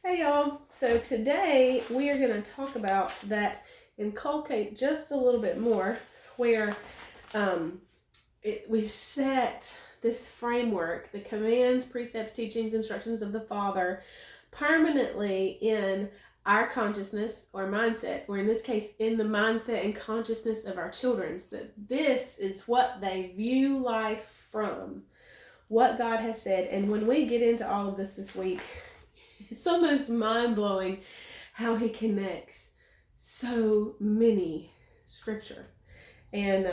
Hey y'all, so today we are going to talk about that, inculcate just a little bit more where we set this framework, the commands, precepts, teachings, instructions of the Father permanently in our consciousness or mindset, or in this case in the mindset and consciousness of our children, so that this is what they view life from, what God has said. And when we get into all of this week, it's almost mind-blowing how he connects so many scripture. And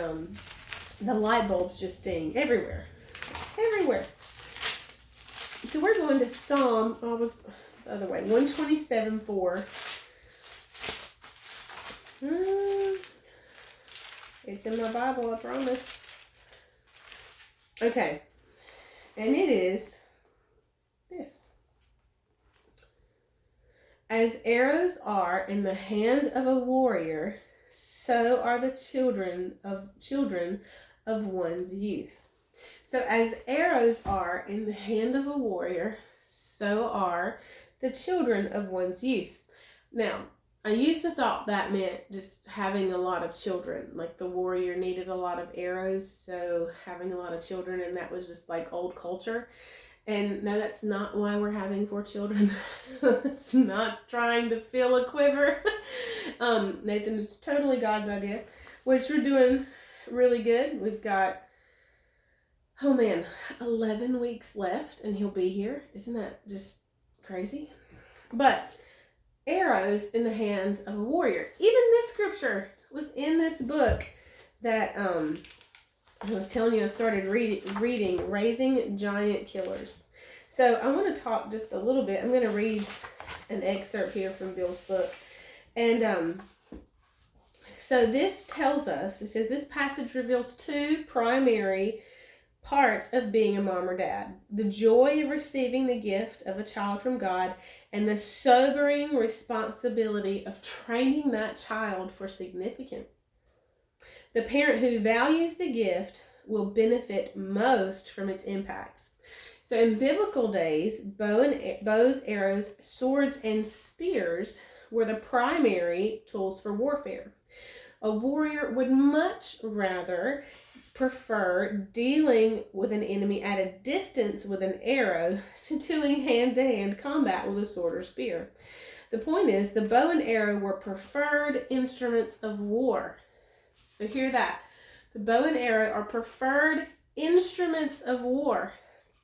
the light bulbs just ding everywhere. So we're going to Psalm, was the other way, 127:4. It's in my Bible, I promise. Okay. And it is this. As arrows are in the hand of a warrior, so are the children of one's youth. So as arrows are in the hand of a warrior, so are the children of one's youth. Now, I used to thought that meant just having a lot of children, like the warrior needed a lot of arrows, so having a lot of children, and that was just like old culture. And no, that's not why we're having 4 children. It's not trying to fill a quiver. Nathan is totally God's idea, which we're doing really good. We've got, 11 weeks left and he'll be here. Isn't that just crazy? But arrows in the hand of a warrior. Even this scripture was in this book that I was telling you I started reading Raising Giant Killers. So I want to talk just a little bit. I'm going to read an excerpt here from Bill's book. And so this tells us, it says, this passage reveals 2 primary parts of being a mom or dad: the joy of receiving the gift of a child from God, and the sobering responsibility of training that child for significance. The parent who values the gift will benefit most from its impact. So in biblical days, bows, arrows, swords, and spears were the primary tools for warfare. A warrior would much rather prefer dealing with an enemy at a distance with an arrow to doing hand-to-hand combat with a sword or spear. The point is, the bow and arrow were preferred instruments of war. So hear that. The bow and arrow are preferred instruments of war.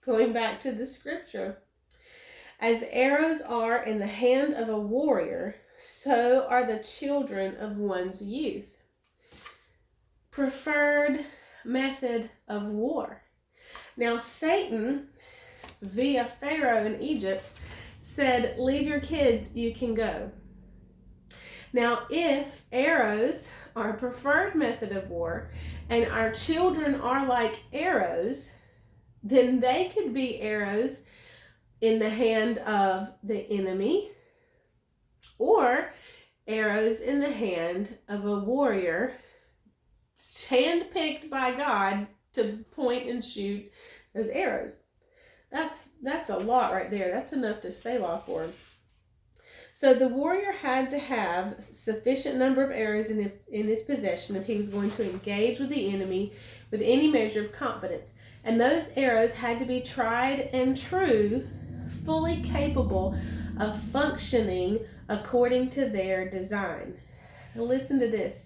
Going back to the scripture. As arrows are in the hand of a warrior, so are the children of one's youth. Preferred method of war. Now Satan, via Pharaoh in Egypt, said, leave your kids, you can go. Now if arrows are a preferred method of war and our children are like arrows, then they could be arrows in the hand of the enemy or arrows in the hand of a warrior handpicked by God to point and shoot those arrows. That's a lot right there. That's enough to Selah for. So the warrior had to have sufficient number of arrows in his possession if he was going to engage with the enemy with any measure of confidence. And those arrows had to be tried and true, fully capable of functioning according to their design. Now listen to this.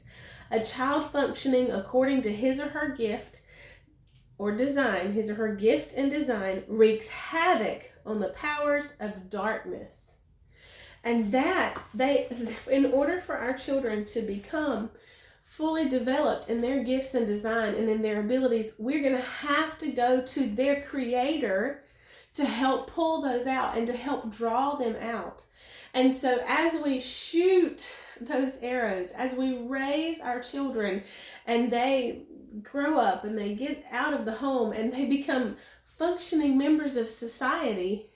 A child functioning according to his or her gift or design, his or her gift and design, wreaks havoc on the powers of darkness. And that in order for our children to become fully developed in their gifts and design and in their abilities, we're going to have to go to their creator to help pull those out and to help draw them out. And so as we shoot those arrows, as we raise our children and they grow up and they get out of the home and they become functioning members of society,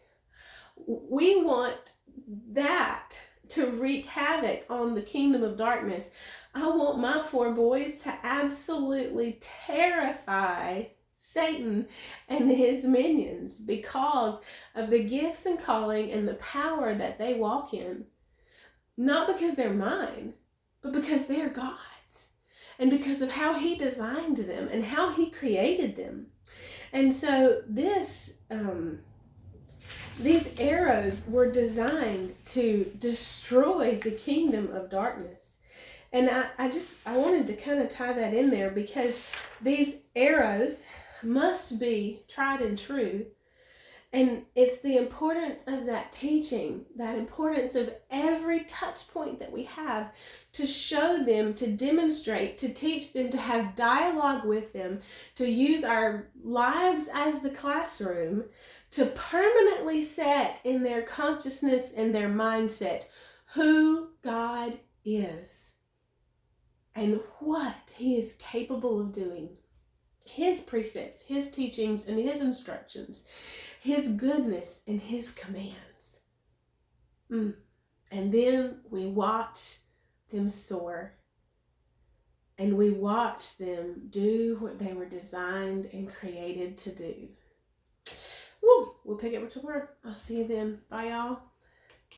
we want that to wreak havoc on the kingdom of darkness. I want my 4 boys to absolutely terrify Satan and his minions because of the gifts and calling and the power that they walk in. Not because they're mine, but because they're God's. And because of how he designed them and how he created them. And so these arrows were designed to destroy the kingdom of darkness. And I wanted to kind of tie that in there because these arrows must be tried and true. And it's the importance of that teaching, that importance of every touch point that we have to show them, to demonstrate, to teach them, to have dialogue with them, to use our lives as the classroom, to permanently set in their consciousness and their mindset who God is and what he is capable of doing. His precepts, his teachings, and his instructions, his goodness and his commands. And then we watch them soar. And we watch them do what they were designed and created to do. Woo! We'll pick it up tomorrow. I'll see you then. Bye, y'all.